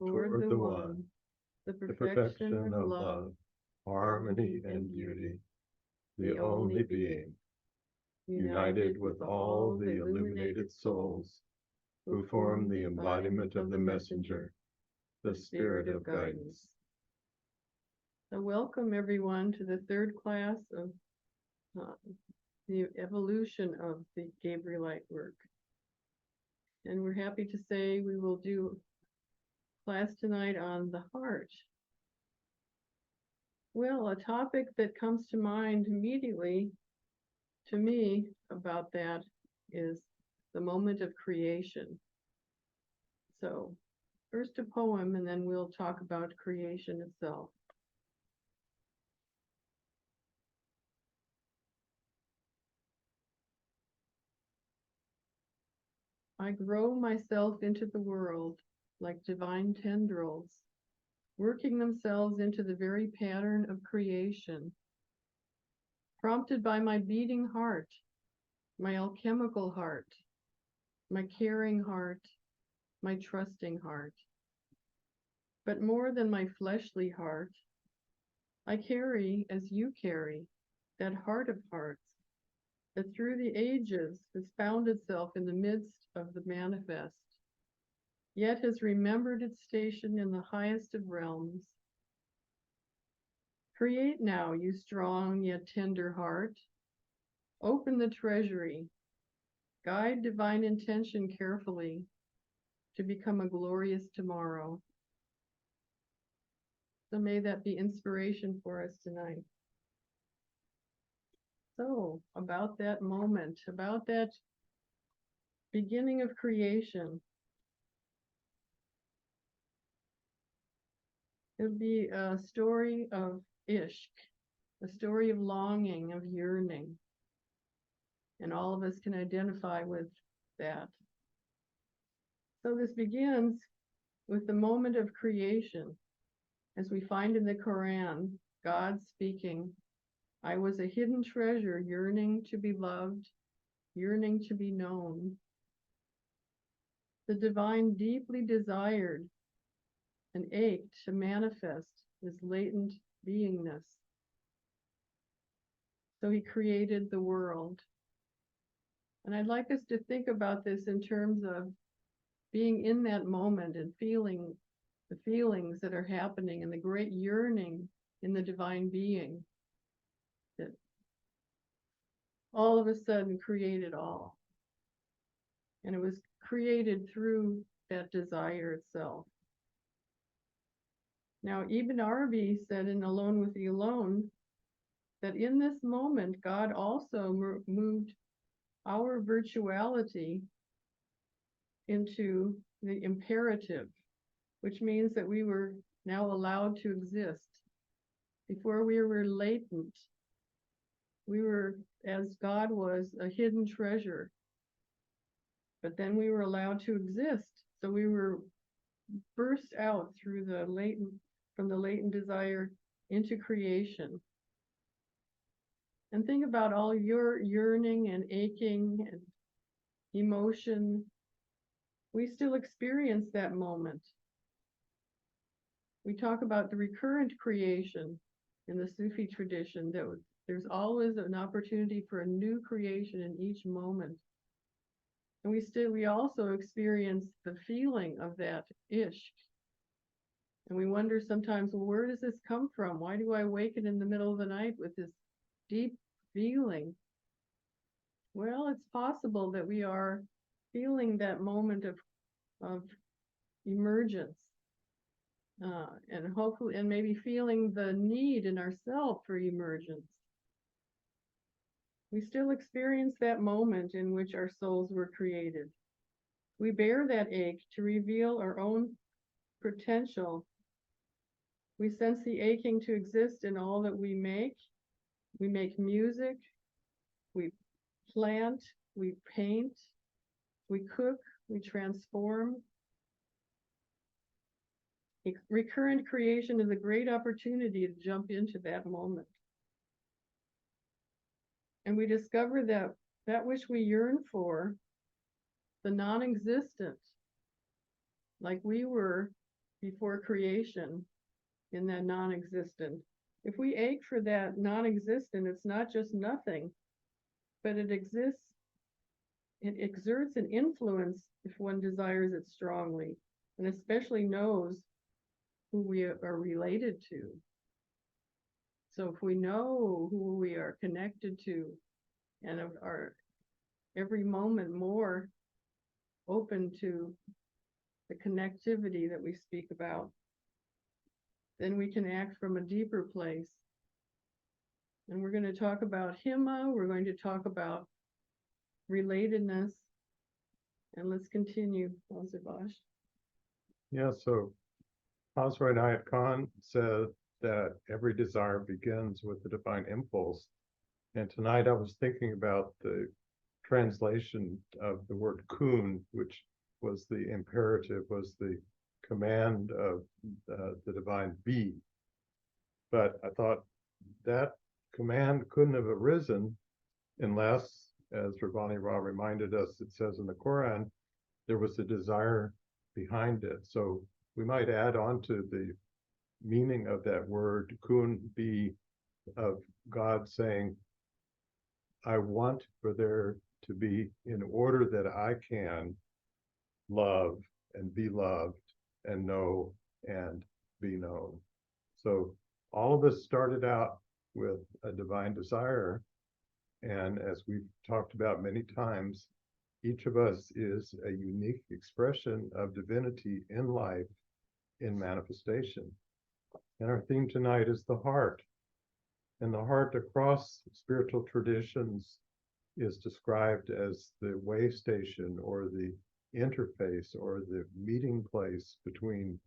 toward the One, the perfection of love, harmony, and beauty, the only being, united with all the illuminated souls who form the embodiment of the messenger, the spirit of guidance. So welcome everyone to the third class of the evolution of the Gabrielite work. And we're happy to say we will do class tonight on the heart. Well, a topic that comes to mind immediately to me about that is the moment of creation. So first a poem, and then we'll talk about creation itself. I grow myself into the world like divine tendrils, working themselves into the very pattern of creation, prompted by my beating heart, my alchemical heart, my caring heart, my trusting heart. But more than my fleshly heart, I carry, as you carry, that heart of hearts that through the ages has found itself in the midst of the manifest, yet has remembered its station in the highest of realms. Create now, you strong yet tender heart. Open the treasury. Guide divine intention carefully to become a glorious tomorrow. So may that be inspiration for us tonight. So, about that moment, about that beginning of creation. It would be a story of Ishq, a story of longing, of yearning. And all of us can identify with that. So this begins with the moment of creation. As we find in the Quran, God speaking, I was a hidden treasure, yearning to be loved, yearning to be known. The divine deeply desired and ached to manifest his latent beingness. So he created the world. And I'd like us to think about this in terms of being in that moment and feeling the feelings that are happening and the great yearning in the divine being that all of a sudden created all. And it was created through that desire itself. Now, Ibn Arabi said in Alone with the Alone that in this moment, God also moved our virtuality into the imperative, which means that we were now allowed to exist. Before we were latent, we were, as God was, a hidden treasure. But then we were allowed to exist. So we were burst out through the latent, from the latent desire into creation. And think about all your yearning and aching and emotion. We still experience that moment. We talk about the recurrent creation in the Sufi tradition, that there's always an opportunity for a new creation in each moment. And we also experience the feeling of that ishq. And we wonder sometimes, well, where does this come from? Why do I awaken in the middle of the night with this deep feeling? Well, it's possible that we are feeling that moment of emergence. And hopefully, and maybe feeling the need in ourselves for emergence. We still experience that moment in which our souls were created. We bear that ache to reveal our own potential. We sense the aching to exist in all that we make. We make music, we plant, we paint, we cook, we transform. Recurrent creation is a great opportunity to jump into that moment. And we discover that which we yearn for, the non-existent, like we were before creation in that non-existent. If we ache for that non-existent, it's not just nothing, but it exists, it exerts an influence if one desires it strongly, and especially knows who we are related to. So if we know who we are connected to and are every moment more open to the connectivity that we speak about, then we can act from a deeper place. And we're going to talk about Himma, we're going to talk about relatedness, and let's continue, Vash. Yeah, so Hazrat Inayat Khan said that every desire begins with the divine impulse. And tonight I was thinking about the translation of the word kun, which was the imperative, was the command of the divine be. But I thought that command couldn't have arisen unless, as Ravani Ra reminded us, it says in the Quran, there was a desire behind it. So we might add on to the meaning of that word kun be of God saying, I want for there to be, in order that I can love and be loved and know and be known. So all of us started out with a divine desire. And as we've talked about many times, each of us is a unique expression of divinity in life, in manifestation. And our theme tonight is the heart. And the heart across spiritual traditions is described as the way station or the interface or the meeting place between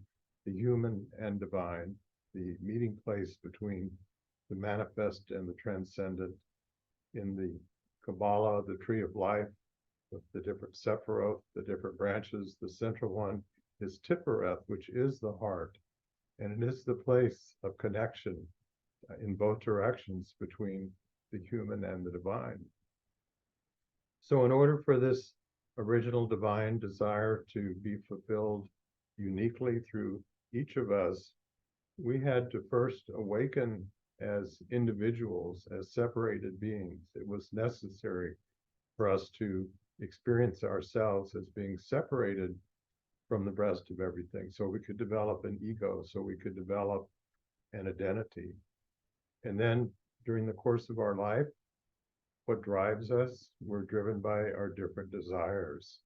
the human and divine, the meeting place between the manifest and the transcendent. In the Kabbalah, the tree of life, with the different Sephiroth, the different branches, the central one is Tifereth, which is the heart. And it is the place of connection in both directions between the human and the divine. So in order for this original divine desire to be fulfilled uniquely through each of us, we had to first awaken as individuals, as separated beings. It was necessary for us to experience ourselves as being separated from the rest of everything, so we could develop an ego, so we could develop an identity. And then during the course of our life, what drives us, we're driven by our different desires.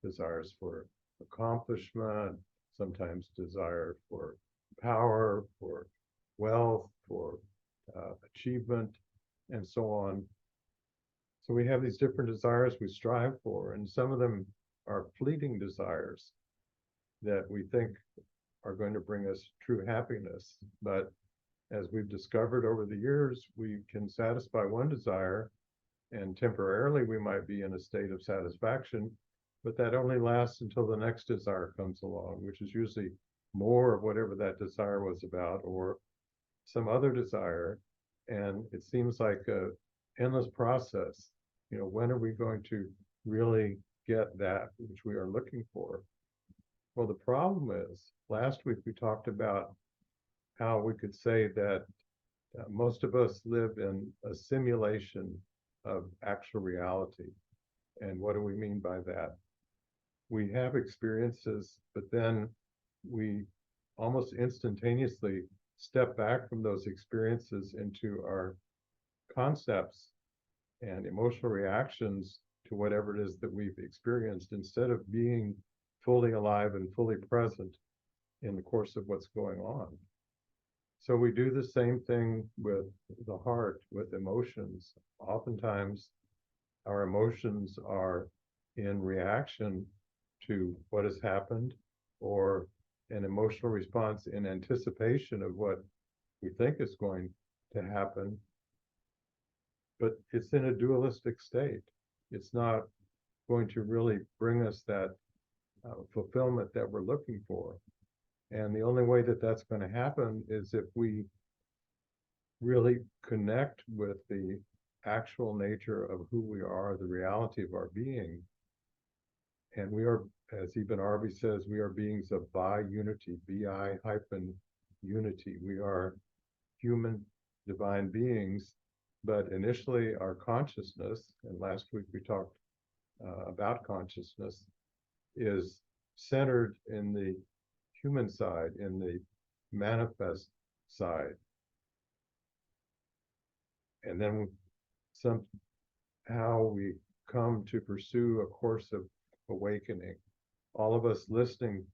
Desires for accomplishment, sometimes desire for power, for wealth, for achievement, and so on. So we have these different desires we strive for, and some of them are fleeting desires that we think are going to bring us true happiness. But as we've discovered over the years, we can satisfy one desire, and temporarily we might be in a state of satisfaction, but that only lasts until the next desire comes along, which is usually more of whatever that desire was about, or some other desire. And it seems like an endless process. You know, when are we going to really get that which we are looking for? Well, the problem is, last week we talked about how we could say that most of us live in a simulation of actual reality. And what do we mean by that? We have experiences, but then we almost instantaneously step back from those experiences into our concepts and emotional reactions to whatever it is that we've experienced, instead of being fully alive and fully present in the course of what's going on. So we do the same thing with the heart, with emotions. Oftentimes, our emotions are in reaction to what has happened, or an emotional response in anticipation of what we think is going to happen. But it's in a dualistic state. It's not going to really bring us that fulfillment that we're looking for. And the only way that that's going to happen is if we really connect with the actual nature of who we are, the reality of our being, And we are, as Ibn Arabi says, we are beings of bi-unity, bi-unity. We are human divine beings, but initially our consciousness, and last week we talked about consciousness, is centered in the human side, in the manifest side. And then somehow we come to pursue a course of awakening. All of us listening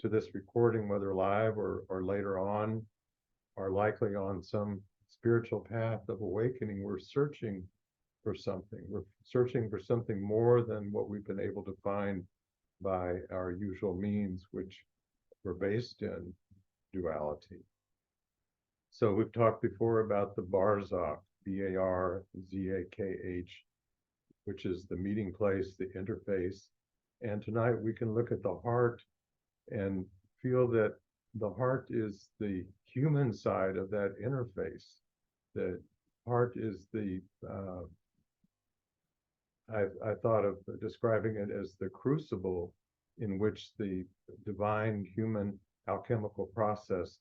to this recording, whether live or later on, are likely on some spiritual path of awakening. We're searching for something. We're searching for something more than what we've been able to find by our usual means, which were based in duality. So we've talked before about the Barzakh, Barzakh, which is the meeting place, the interface. And tonight we can look at the heart and feel that the heart is the human side of that interface. The heart is the, I thought of describing it as the crucible in which the divine human alchemical process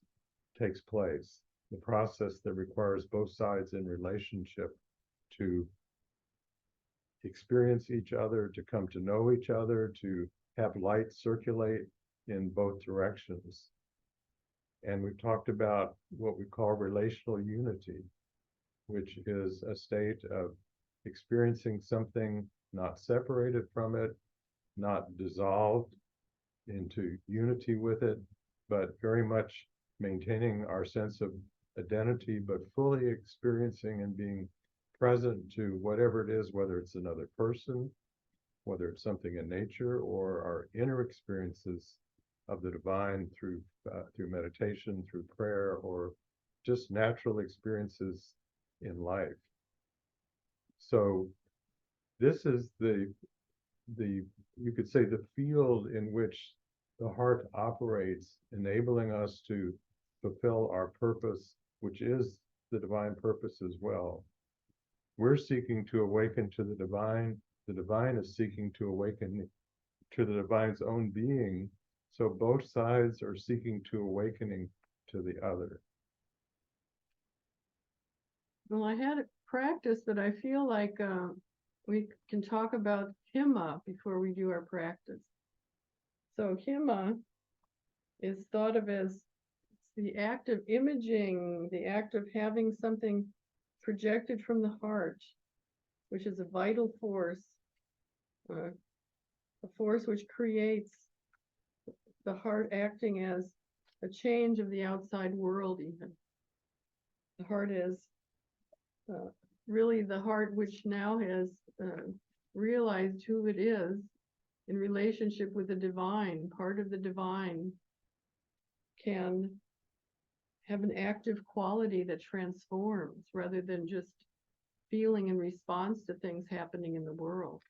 takes place. The process that requires both sides in relationship to experience each other, to come to know each other, to have light circulate in both directions. And we've talked about what we call relational unity, which is a state of experiencing something not separated from it, not dissolved into unity with it, but very much maintaining our sense of identity, but fully experiencing and being present to whatever it is, whether it's another person, whether it's something in nature, or our inner experiences of the divine through meditation, through prayer, or just natural experiences in life. So this is the you could say the field in which the heart operates, enabling us to fulfill our purpose, which is the divine purpose as well. We're seeking to awaken to the divine is seeking to awaken to the divine's own being. So both sides are seeking to awakening to the other. Well, I had a practice, but I feel like we can talk about himma before we do our practice. So himma is thought of as the act of imaging, the act of having something projected from the heart, which is a vital force, a force which creates the heart acting as a change of the outside world even. The heart is really the heart which now has realized who it is in relationship with the divine. Part of the divine can have an active quality that transforms rather than just feeling in response to things happening in the world.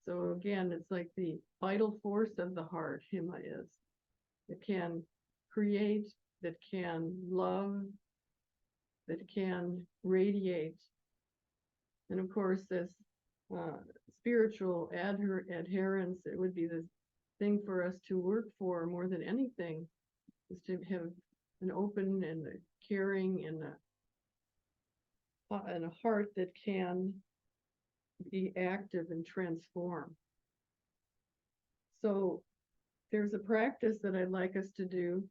So again, it's like the vital force of the heart, himma is. It can create, that can love, that can radiate. And of course, this spiritual adherence, it would be the thing for us to work for more than anything, is to have an open and a caring and a heart that can be active and transform. So there's a practice that I'd like us to do,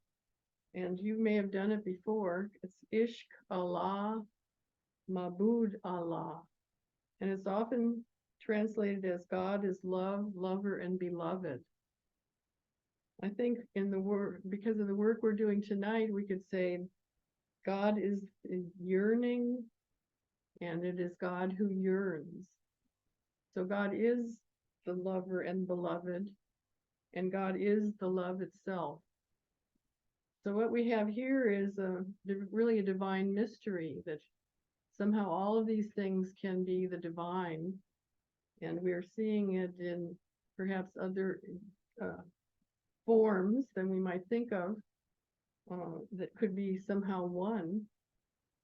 and you may have done it before. It's Ishq Allah, Mabud Allah. And it's often translated as God is love, lover, and beloved. I think in the work, because of the work we're doing tonight, we could say God is yearning, and it is God who yearns. So God is the lover and beloved, and God is the love itself. So what we have here is really a divine mystery, that somehow all of these things can be the divine, and we're seeing it in perhaps other forms than we might think of that could be somehow one.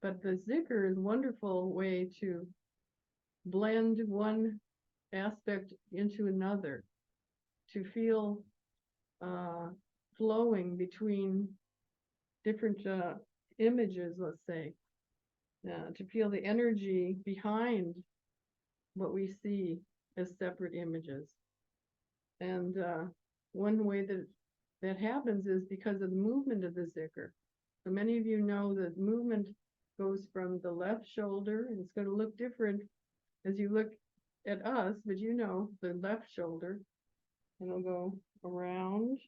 But the zikr is a wonderful way to blend one aspect into another. to feel flowing between different images, let's say, to feel the energy behind what we see as separate images. And one way that happens is because of the movement of the zikr. So many of you know that movement goes from the left shoulder, and it's going to look different as you look at us, but you know the left shoulder, and it'll go around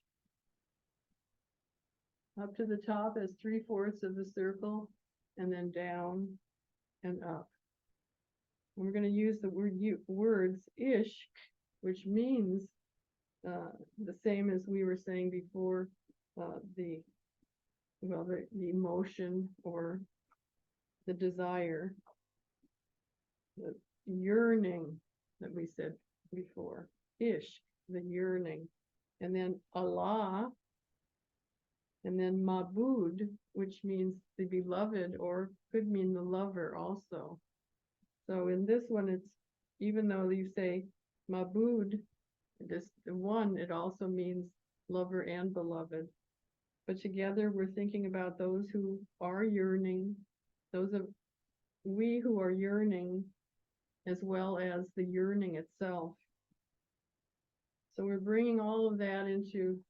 up to the top as 3/4 of the circle, and then down and up. And we're going to use the words ishq, which means the same as we were saying before, the emotion or the desire, the yearning that we said before. Ishq, the yearning. And then Allah, and then mabud, which means the beloved, or could mean the lover also. So in this one, it's, even though you say mabud, the one, it also means lover and beloved. But together we're thinking about those who are yearning, we who are yearning, as well as the yearning itself. So we're bringing all of that into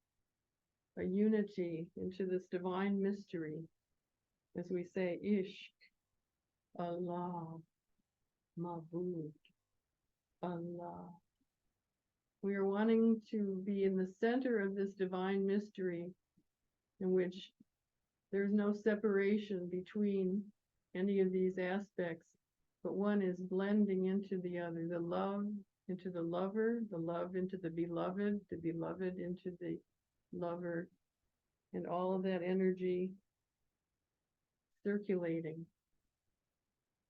a unity, into this divine mystery, as we say, Ishq, Allah, Mabud, Allah. We are wanting to be in the center of this divine mystery, in which there's no separation between any of these aspects, but one is blending into the other, the love into the lover, the love into the beloved into the lover, and all of that energy circulating.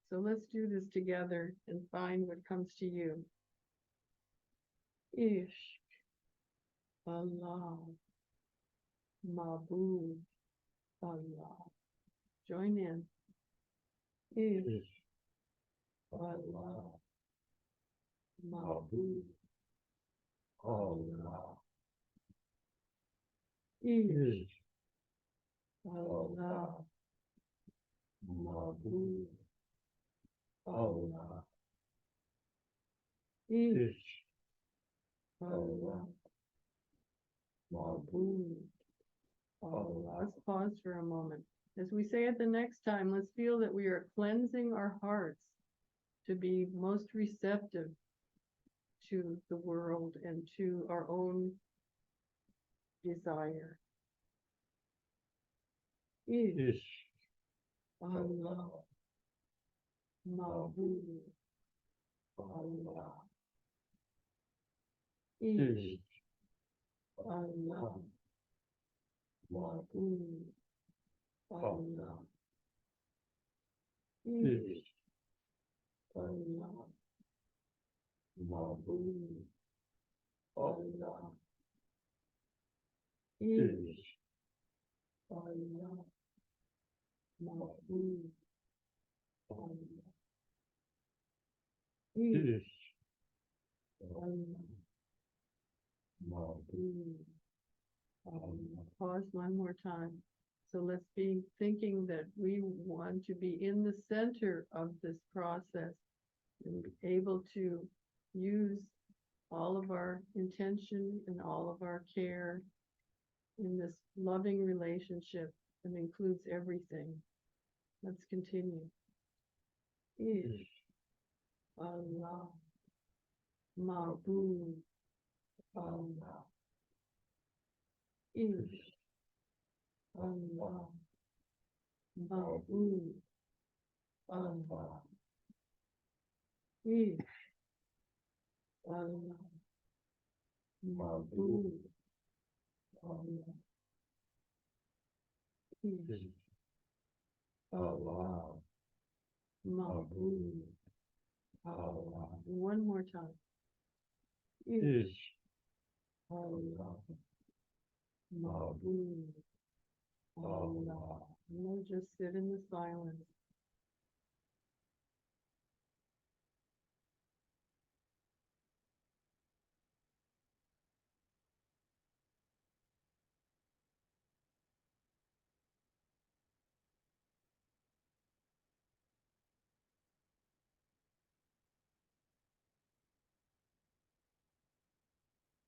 So let's do this together and find what comes to you. Ishq, Allah, Mabud, Allah. Join in. Ishq, Allah, Mabud, Allah. Ishq, Allah, Mabud, Allah. Ishq, Allah, Mabud, Allah. Let's pause for a moment. As we say it the next time, let's feel that we are cleansing our hearts to be most receptive to the world and to our own desire. Ishq, Allah, Mabud, Allah. Ishq, Allah, Mabud, Allah. Ishq, Allah, Mabud, Allah. Ishq, Allah, Mabud, Allah. Ishq, Allah, Mabud, Allah. Pause one more time. So let's be thinking that we want to be in the center of this process and be able to use all of our intention and all of our care in this loving relationship that includes everything. Let's continue. Ishq, Allah, Mabud, Allah. Ishq, Allah, Mabud, Allah. Ishq, Allah, Mabud, Allah. Ishq, Allah, Mabud, Allah. One more time. Ishq, Allah, Mabud, Allah. And we'll just sit in the silence.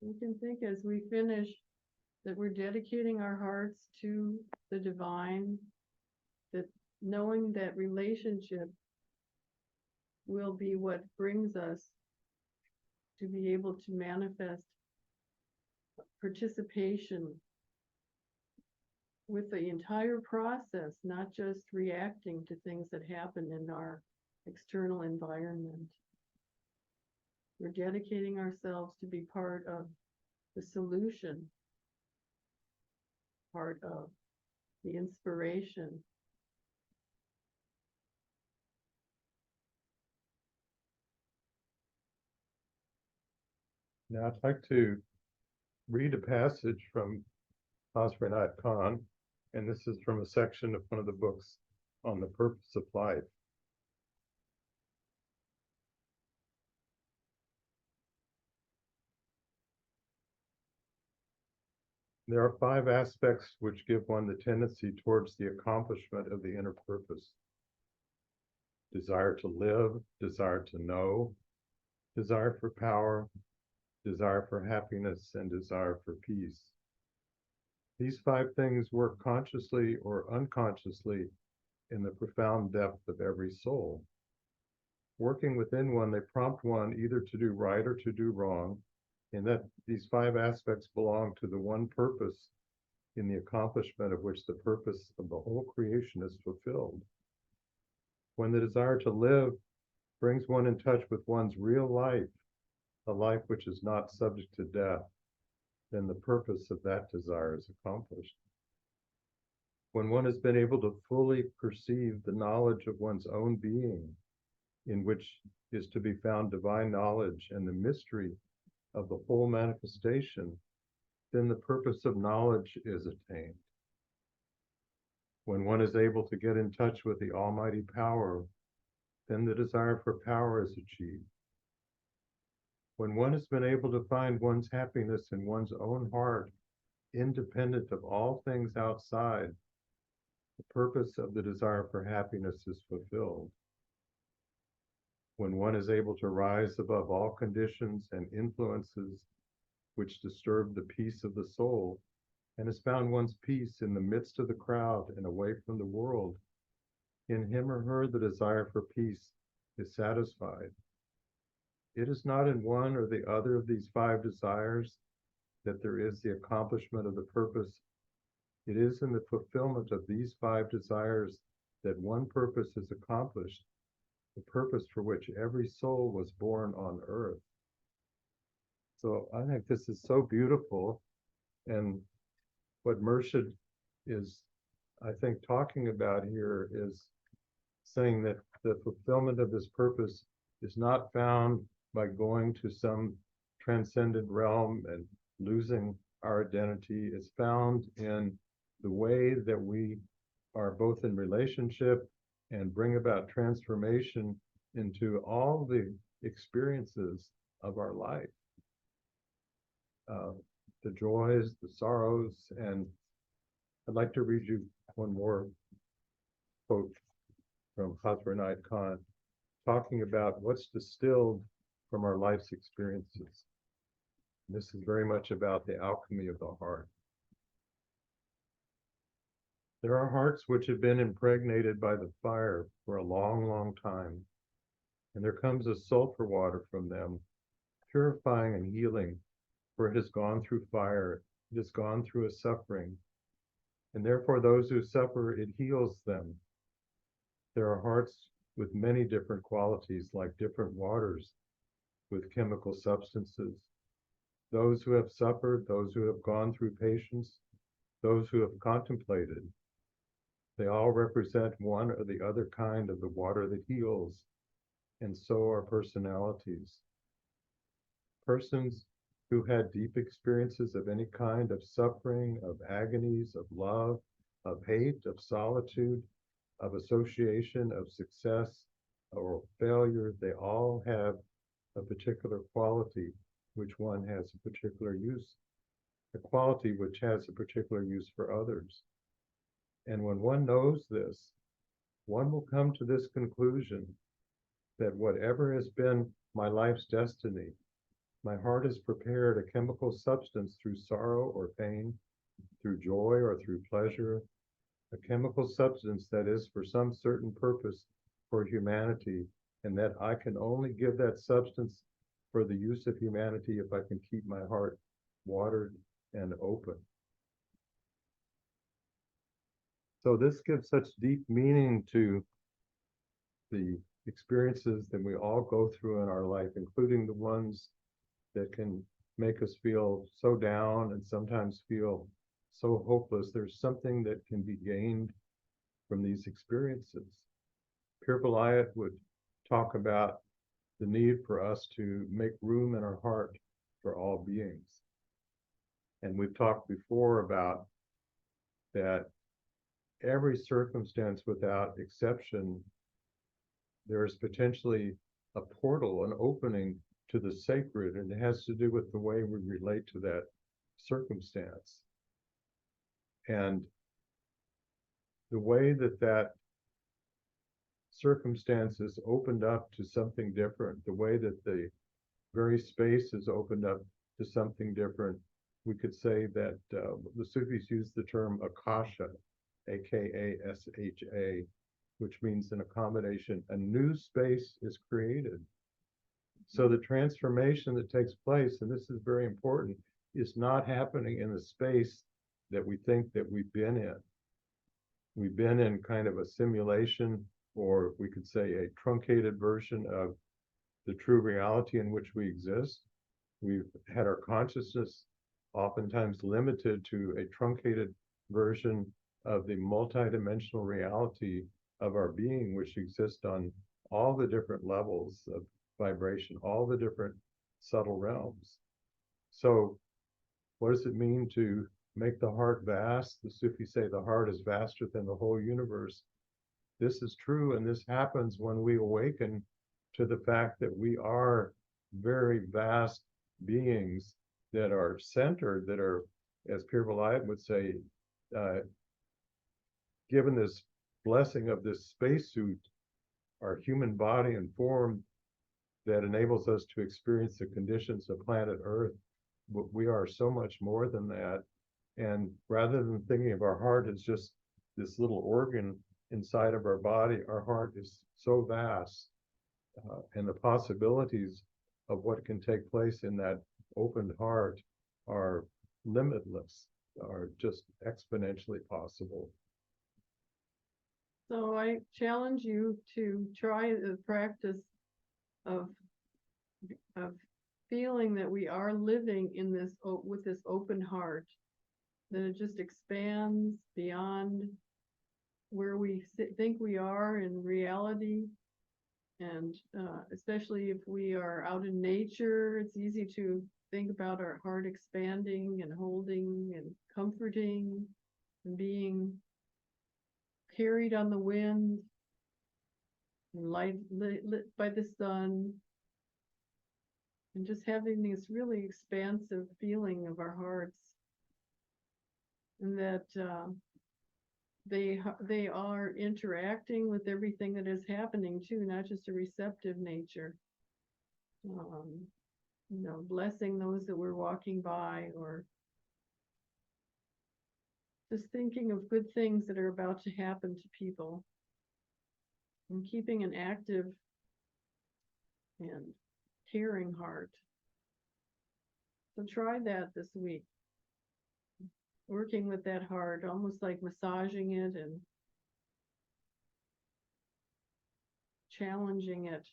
We can think as we finish that we're dedicating our hearts to the divine, that knowing that relationship will be what brings us to be able to manifest participation with the entire process, not just reacting to things that happen in our external environment. We're dedicating ourselves to be part of the solution, part of the inspiration. Now I'd like to read a passage from Hazrat Inayat Khan, and this is from a section of one of the books on the purpose of life. There are 5 aspects which give one the tendency towards the accomplishment of the inner purpose: desire to live, desire to know, desire for power, desire for happiness, and desire for peace. These 5 things work consciously or unconsciously in the profound depth of every soul. Working within one, they prompt one either to do right or to do wrong, and that these 5 aspects belong to the one purpose in the accomplishment of which the purpose of the whole creation is fulfilled. When the desire to live brings one in touch with one's real life, a life which is not subject to death, then the purpose of that desire is accomplished. When one has been able to fully perceive the knowledge of one's own being, in which is to be found divine knowledge and the mystery of the whole manifestation, then the purpose of knowledge is attained. When one is able to get in touch with the almighty power, then the desire for power is achieved. When one has been able to find one's happiness in one's own heart, independent of all things outside, the purpose of the desire for happiness is fulfilled. When one is able to rise above all conditions and influences which disturb the peace of the soul, and has found one's peace in the midst of the crowd and away from the world, in him or her the desire for peace is satisfied. It is not in one or the other of these 5 desires that there is the accomplishment of the purpose. It is in the fulfillment of these 5 desires that one purpose is accomplished, the purpose for which every soul was born on earth. So I think this is so beautiful, and what Murshid is, I think, talking about here is saying that the fulfillment of this purpose is not found by going to some transcendent realm and losing our identity. It's found in the way that we are both in relationship and bring about transformation into all the experiences of our life. The joys, the sorrows, and I'd like to read you one more quote from Hazrat Inayat Khan, talking about what's distilled from our life's experiences. This is very much about the alchemy of the heart. There are hearts which have been impregnated by the fire for a long, long time, and there comes a sulfur water from them, purifying and healing, for it has gone through fire, it has gone through a suffering, and therefore those who suffer, it heals them. There are hearts with many different qualities, like different waters, with chemical substances. Those who have suffered, those who have gone through patience, those who have contemplated, they all represent one or the other kind of the water that heals, and so are personalities. Persons who had deep experiences of any kind of suffering, of agonies, of love, of hate, of solitude, of association, of success or failure, they all have a particular quality which one has a particular use, a quality which has a particular use for others. And when one knows this, one will come to this conclusion that whatever has been my life's destiny, My heart has prepared a chemical substance through sorrow or pain, through joy or through pleasure, a chemical substance that is for some certain purpose for humanity, and that I can only give that substance for the use of humanity if I can keep my heart watered and open. So this gives such deep meaning to the experiences that we all go through in our life, including the ones that can make us feel so down and sometimes feel so hopeless. There's something that can be gained from these experiences. Pir Vilayat would talk about the need for us to make room in our heart for all beings. And we've talked before about that every circumstance without exception, there is potentially a portal, an opening to the sacred, and it has to do with the way we relate to that circumstance. And the way that that circumstance is opened up to something different, the way that the very space is opened up to something different, we could say that the Sufis use the term akasha, A-K-A-S-H-A, which means an accommodation. A new space is created. So the transformation that takes place, and this is very important, is not happening in the space that we think that we've been in. We've been in kind of a simulation, or we could say a truncated version of the true reality in which we exist. We've had our consciousness oftentimes limited to a truncated version of the multidimensional reality of our being, which exists on all the different levels of vibration, all the different subtle realms. So what does it mean to make the heart vast? The Sufis say the heart is vaster than the whole universe. This is true, and this happens when we awaken to the fact that we are very vast beings that are centered, that are, as Pir Vilayat would say, given this blessing of this spacesuit, our human body and form that enables us to experience the conditions of planet Earth. We are so much more than that. And rather than thinking of our heart as just this little organ inside of our body, our heart is so vast, and the possibilities of what can take place in that opened heart are limitless, are just exponentially possible. So I challenge you to try the practice of feeling that we are living in this with this open heart, that it just expands beyond where we think we are in reality. And especially if we are out in nature, it's easy to think about our heart expanding and holding and comforting and being carried on the wind and lit by the sun, and just having this really expansive feeling of our hearts, and that they are interacting with everything that is happening too, not just a receptive nature. Blessing those that we're walking by, or just thinking of good things that are about to happen to people, and keeping an active and caring heart. So try that this week. Working with that heart, almost like massaging it and challenging it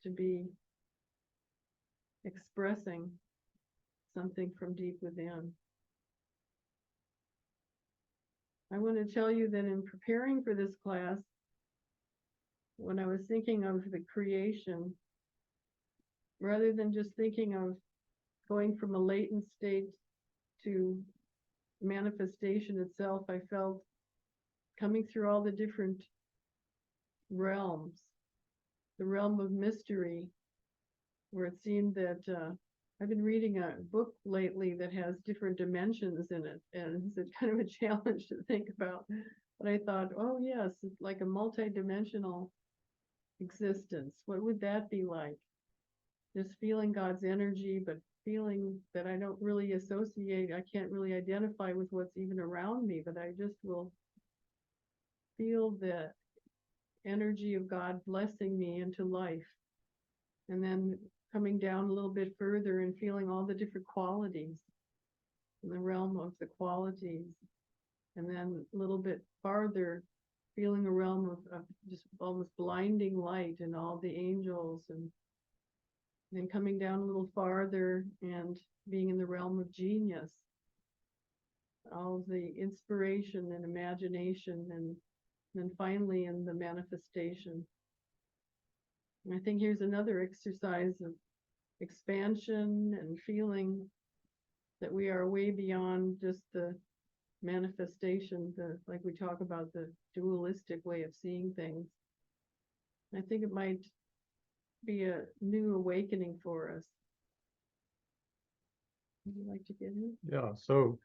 to be expressing something from deep within. I want to tell you that in preparing for this class, when I was thinking of the creation, rather than just thinking of going from a latent state to manifestation itself, I felt coming through all the different realms, the realm of mystery, where it seemed that I've been reading a book lately that has different dimensions in it, and it's kind of a challenge to think about. But I thought, oh yes, it's like a multi-dimensional existence. What would that be like? just feeling God's energy, but feeling that I don't really associate, I can't really identify with what's even around me, but I just will feel the energy of God blessing me into life. And then coming down a little bit further and feeling all the different qualities in the realm of the qualities. And then a little bit farther, feeling a realm of just almost blinding light and all the angels, and then coming down a little farther and being in the realm of genius, all the inspiration and imagination, and then finally in the manifestation. And I think here's another exercise of expansion and feeling that we are way beyond just the manifestation, like we talk about the dualistic way of seeing things. I think it might be a new awakening for us. Would you like to get in? Yeah, so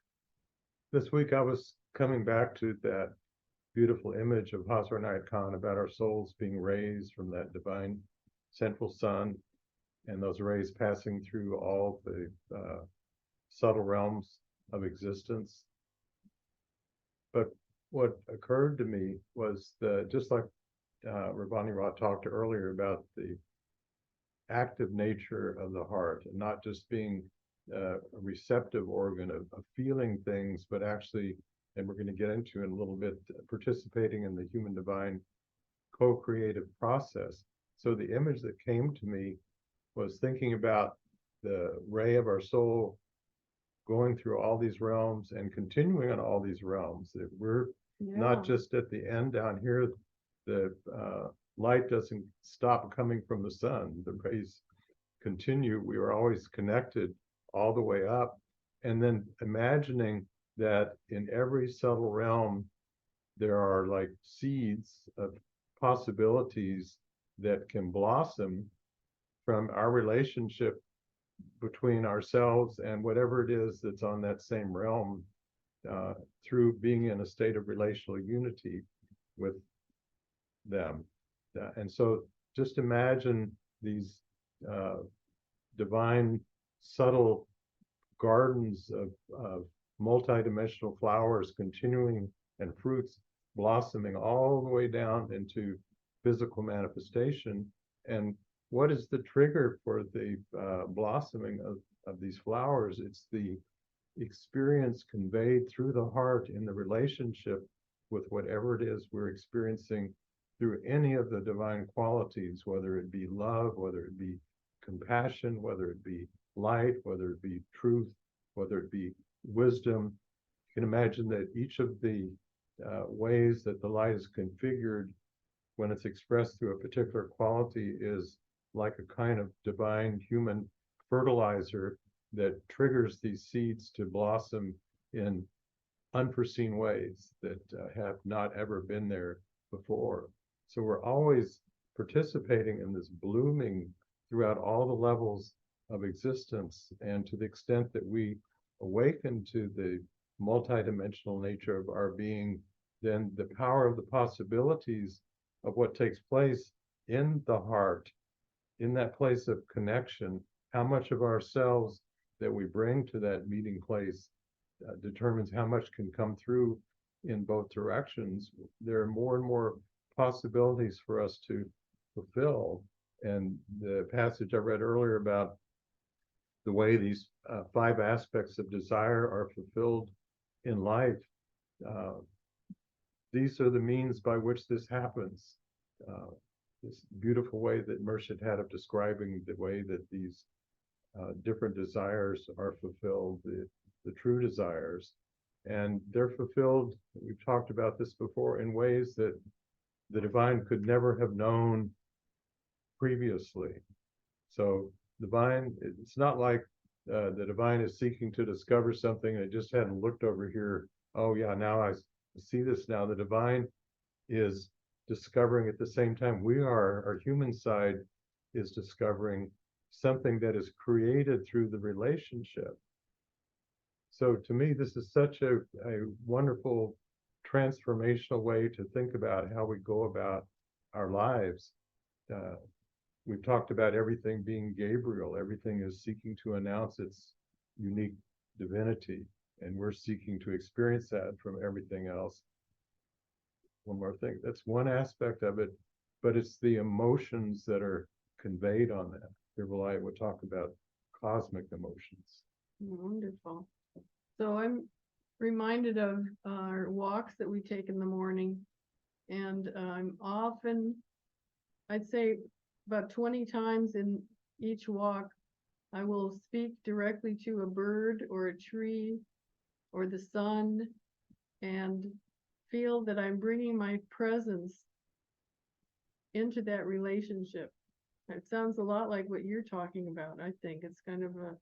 this week I was coming back to that beautiful image of Hazrat Inayat Khan about our souls being raised from that divine central sun, and those rays passing through all the subtle realms of existence. But what occurred to me was just like Rabani Ra talked earlier about the active nature of the heart, and not just being a receptive organ of feeling things, but actually, and we're going to get into in a little bit, participating in the human divine co-creative process. So the image that came to me was thinking about the ray of our soul going through all these realms and continuing on all these realms, that we're not just at the end down here. The light doesn't stop coming from the sun. The rays continue. We are always connected all the way up. And then imagining that in every subtle realm, there are like seeds of possibilities that can blossom from our relationship between ourselves and whatever it is that's on that same realm, through being in a state of relational unity with them. And so just imagine these divine, subtle gardens of multidimensional flowers continuing, and fruits blossoming all the way down into physical manifestation. And what is the trigger for the blossoming of these flowers? It's the experience conveyed through the heart in the relationship with whatever it is we're experiencing through any of the divine qualities, whether it be love, whether it be compassion, whether it be light, whether it be truth, whether it be wisdom. You can imagine that each of the ways that the light is configured when it's expressed through a particular quality is like a kind of divine human fertilizer that triggers these seeds to blossom in unforeseen ways that have not ever been there before. So we're always participating in this blooming throughout all the levels of existence. And to the extent that we awaken to the multidimensional nature of our being, then the power of the possibilities of what takes place in the heart, in that place of connection, how much of ourselves that we bring to that meeting place determines how much can come through in both directions. There are more and more possibilities for us to fulfill. And the passage I read earlier about the way these 5 aspects of desire are fulfilled in life, these are the means by which this happens. This beautiful way that Murshid had of describing the way that these different desires are fulfilled, the true desires. And they're fulfilled, we've talked about this before, in ways that the divine could never have known previously. So divine, it's not like the divine is seeking to discover something and it just hadn't looked over here. Oh yeah, now I see this now. The divine is discovering at the same time we are, our human side is discovering something that is created through the relationship. So to me, this is such a wonderful transformational way to think about how we go about our lives. we've talked about everything being Gabriel. Everything is seeking to announce its unique divinity, and we're seeking to experience that from everything else. One more thing, that's one aspect of it, but it's the emotions that are conveyed on that. Pir Vilayat would talk about cosmic emotions. Wonderful. So I'm reminded of our walks that we take in the morning, and I'm often, I'd say about 20 times in each walk, I will speak directly to a bird or a tree or the sun and feel that I'm bringing my presence into that relationship. It sounds a lot like what you're talking about. I think it's kind of a,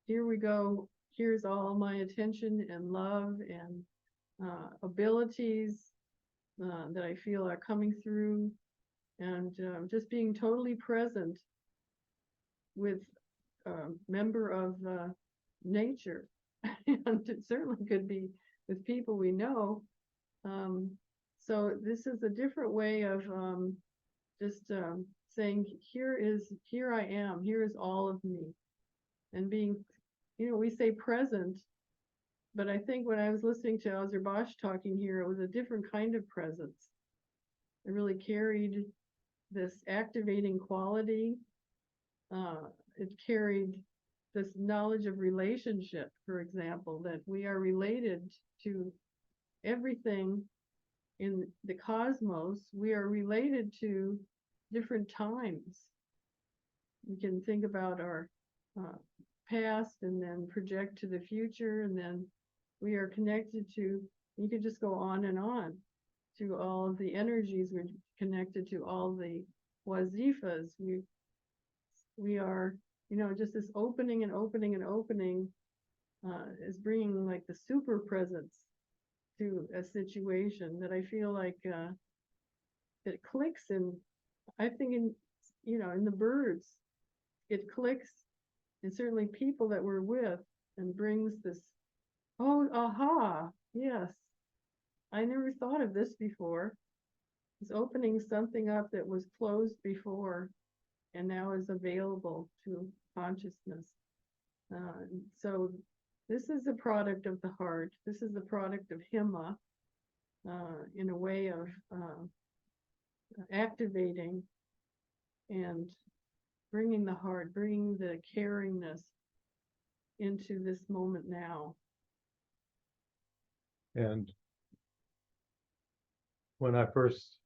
here we go, here's all my attention and love and abilities that I feel are coming through, and just being totally present with a member of nature. And it certainly could be with people we know. So this is a different way of just saying, here I am, here is all of me. And being, we say present, but I think when I was listening to Azar talking here, it was a different kind of presence. It really carried this activating quality. It carried this knowledge of relationship, for example, that we are related to everything in the cosmos. We are related to different times. We can think about our past and then project to the future, and then we are connected to, you could just go on and on, to all of the energies. We're connected to all the wazifas. We are, just this opening and opening and opening is bringing like the super presence to a situation that I feel like it clicks in. I think in the birds, it clicks, and certainly people that we're with, and brings this, oh, aha, yes, I never thought of this before. It's opening something up that was closed before and now is available to consciousness. So this is a product of the heart. This is the product of Hima, in a way of activating and bringing the heart, bringing the caringness into this moment now. And when I first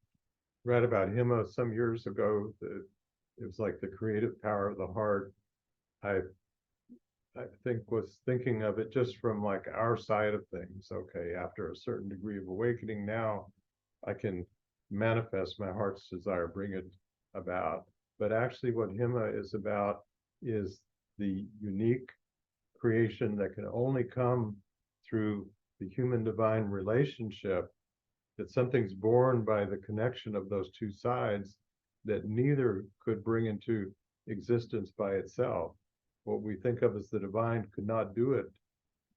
read about Hima some years ago, it was like the creative power of the heart. I think was thinking of it just from like our side of things. Okay, after a certain degree of awakening, now I can manifest my heart's desire, bring it about. But actually what Hima is about is the unique creation that can only come through the human divine relationship, that something's born by the connection of those two sides that neither could bring into existence by itself. What we think of as the divine could not do it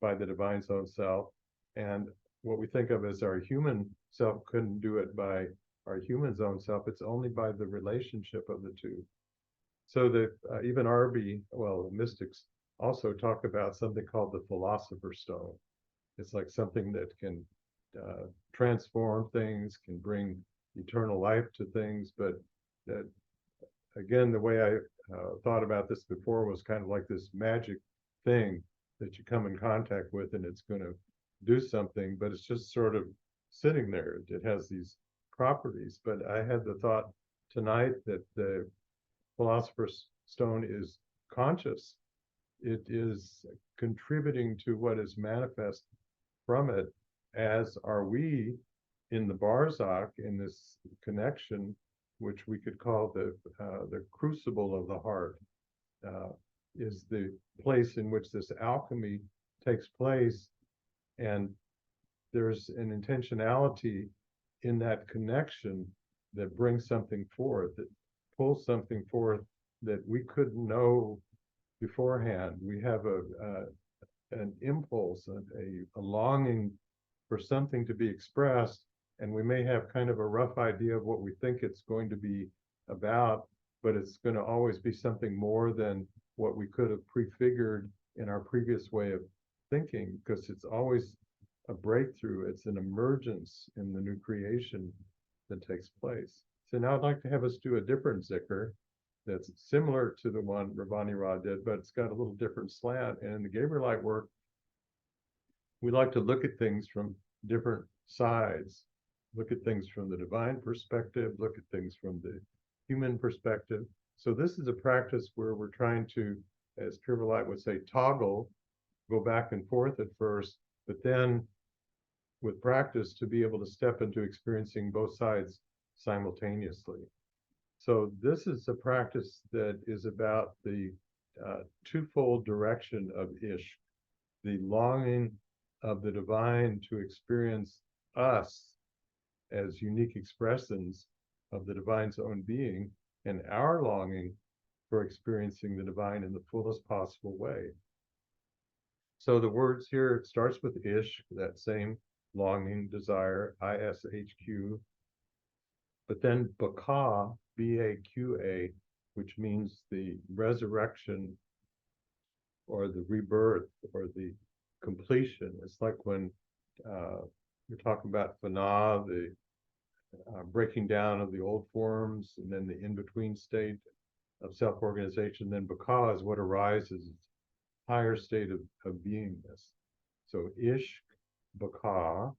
by the divine's own self, and what we think of as our human self couldn't do it by our human's own self. It's only by the relationship of the two. So that even RB, the mystics also talk about something called the philosopher's stone. It's like something that can transform things, can bring eternal life to things, but that, again, the way I thought about this before was kind of like this magic thing that you come in contact with and it's going to do something, but it's just sort of sitting there. It has these properties. But I had the thought tonight that the philosopher's stone is conscious. It is contributing to what is manifest from it, as are we in the Barzakh, in this connection, which we could call the crucible of the heart, is the place in which this alchemy takes place. And there's an intentionality in that connection that brings something forth, that pulls something forth that we couldn't know beforehand. We have an impulse, a longing for something to be expressed, and we may have kind of a rough idea of what we think it's going to be about, but it's going to always be something more than what we could have prefigured in our previous way of thinking, because it's always a breakthrough. It's an emergence in the new creation that takes place. So now I'd like to have us do a different zikr that's similar to the one Ravani Ra did, but it's got a little different slant. And in the Gabrielite work, we like to look at things from different sides, look at things from the divine perspective, look at things from the human perspective. So this is a practice where we're trying to, as Pir Vilayat would say, toggle, go back and forth at first, but then with practice to be able to step into experiencing both sides simultaneously. So this is a practice that is about the twofold direction of Ish, the longing of the divine to experience us as unique expressions of the divine's own being, and our longing for experiencing the divine in the fullest possible way. So the words here, it starts with Ish, that same longing, desire, ISHQ, but then Baka, BAQA, which means the resurrection or the rebirth or the completion. It's like when you're talking about Fana, the breaking down of the old forms, and then the in-between state of self-organization. Then Baka is what arises, higher state of beingness. So Ish, Baka,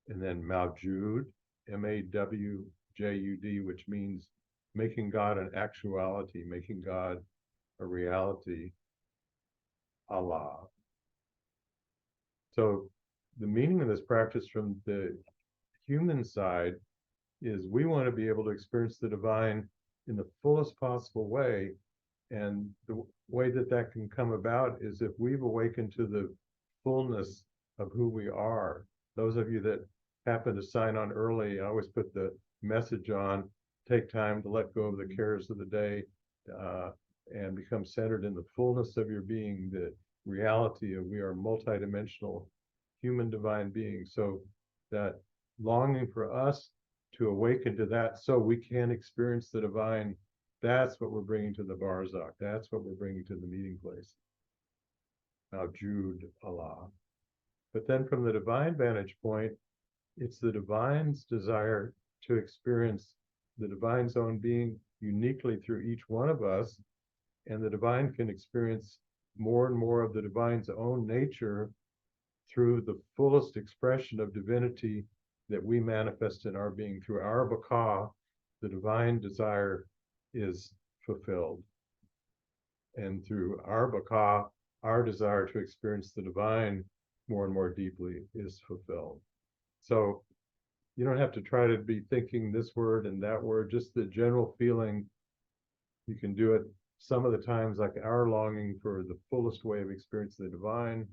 and then Mawjud, MAWJUD, which means making God an actuality, making God a reality, Allah. So the meaning of this practice from the human side is we want to be able to experience the divine in the fullest possible way. And the way that that can come about is if we've awakened to the fullness of who we are. Those of you that happen to sign on early, I always put the message on, take time to let go of the cares of the day and become centered in the fullness of your being, the reality of we are multidimensional human divine beings. So that longing for us to awaken to that so we can experience the divine, that's what we're bringing to the Barzakh. That's what we're bringing to the meeting place. Now, Jude, Allah. But then from the divine vantage point, it's the divine's desire to experience the divine's own being uniquely through each one of us. And the divine can experience more and more of the divine's own nature through the fullest expression of divinity that we manifest in our being. Through our Baka, the divine desire is fulfilled. And through our Baka, our desire to experience the divine more and more deeply is fulfilled. So you don't have to try to be thinking this word and that word, just the general feeling. You can do it some of the times like our longing for the fullest way of experiencing the divine,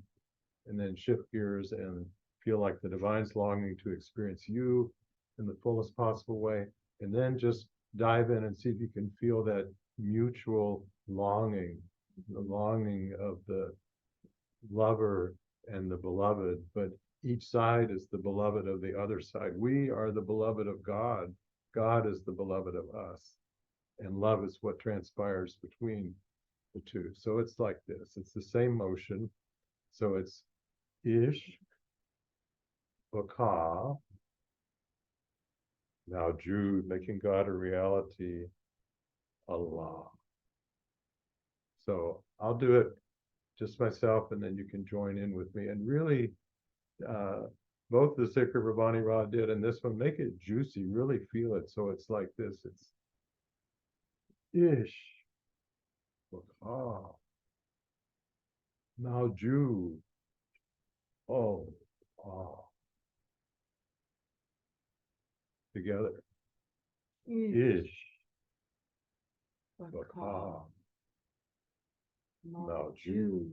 and then shift gears and feel like the divine's longing to experience you in the fullest possible way, and then just dive in and see if you can feel that mutual longing, the longing of the lover and the beloved, but each side is the beloved of the other side. We are the beloved of God. God is the beloved of us. And love is what transpires between the two. So it's like this. It's the same motion. So it's Ish, Baka, now Jude, making God a reality, Allah. So I'll do it just myself, and then you can join in with me. And really, both the Zikr Ravani Ra did and this one, make it juicy, really feel it. So it's like this. It's Ish, Baka, now Jude, oh, ah. Together. Ish, Baka, now Jude,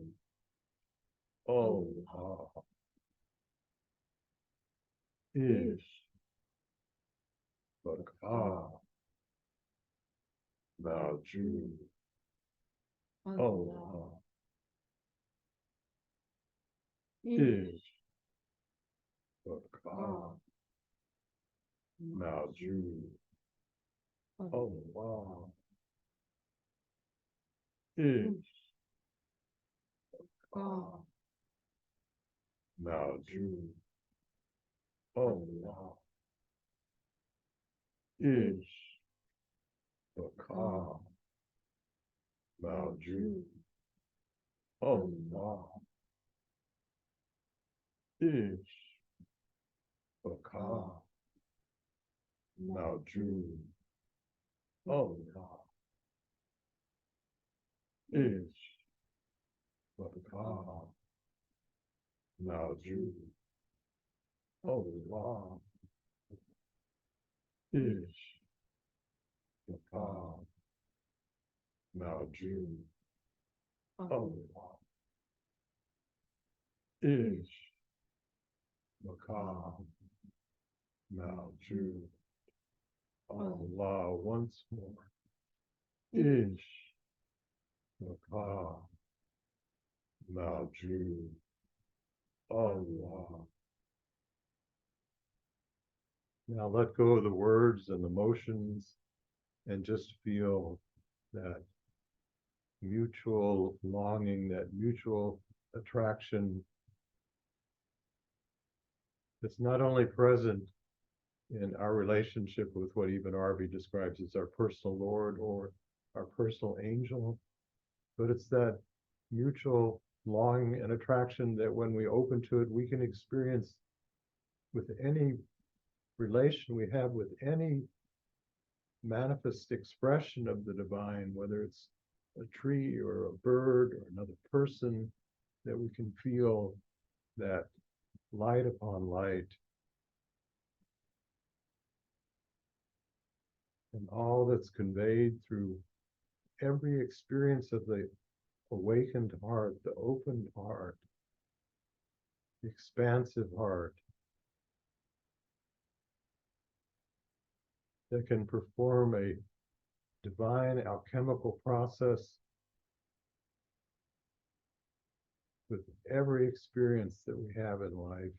oh, ah. Ish, Baka, now Jude, oh, ah. Ish, Baka, now Jude, Allah. Ish. Mawjood. Allah. Ish. Baqa. Mawjood. Allah. Ish. Baqa. Mawjood. Allah. Ish. Baqa. Mawjood. Allah. Ish. Baqa. Mawjood. Allah. Ish. Baqa. Mawjood. Allah. Once more. Ish. Baqa. Mawjood. Allah. Now let go of the words and the motions and just feel that mutual longing, that mutual attraction that's not only present in our relationship with what Ibn Arabi describes as our personal Lord or our personal angel, but it's that mutual longing and attraction that when we open to it, we can experience with any relation we have with any manifest expression of the divine, whether it's a tree or a bird or another person, that we can feel that light upon light. And all that's conveyed through every experience of the awakened heart, the opened heart, the expansive heart, that can perform a divine alchemical process with every experience that we have in life.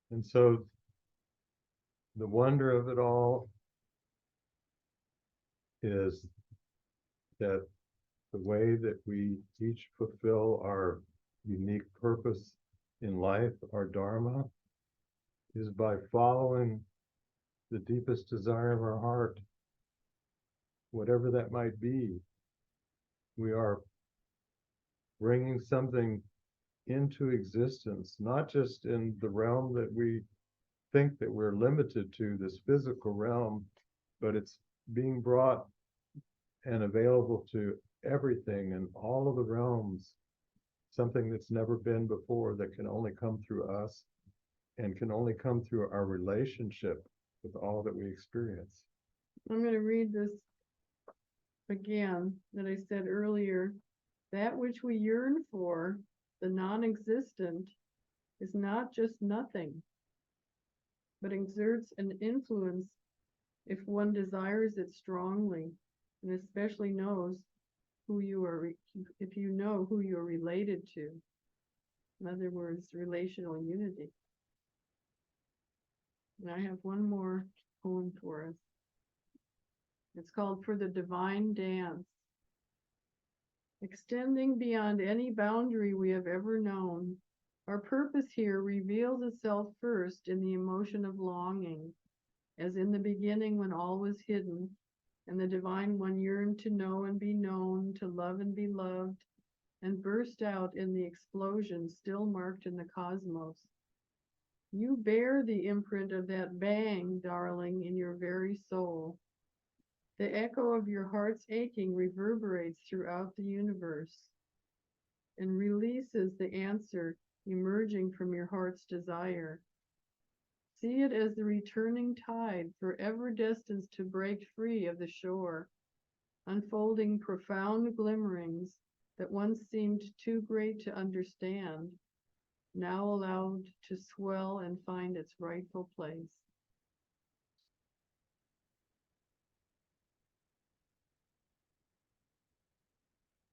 And so the wonder of it all is that the way that we each fulfill our unique purpose in life, our Dharma, is by following the deepest desire of our heart, whatever that might be. We are bringing something into existence, not just in the realm that we think that we're limited to, this physical realm, but it's being brought and available to everything in all of the realms, something that's never been before, that can only come through us and can only come through our relationship with all that we experience. I'm going to read this again that I said earlier. That which we yearn for, the non-existent, is not just nothing, but exerts an influence if one desires it strongly, and especially knows who you are, if you know who you're related to. In other words, relational unity. And I have one more poem for us. It's called For the Divine Dance. Extending beyond any boundary we have ever known, our purpose here reveals itself first in the emotion of longing, as in the beginning when all was hidden, and the Divine One yearned to know and be known, to love and be loved, and burst out in the explosion still marked in the cosmos. You bear the imprint of that bang, darling, in your very soul. The echo of your heart's aching reverberates throughout the universe and releases the answer emerging from your heart's desire. See it as the returning tide, forever destined to break free of the shore, unfolding profound glimmerings that once seemed too great to understand, now allowed to swell and find its rightful place.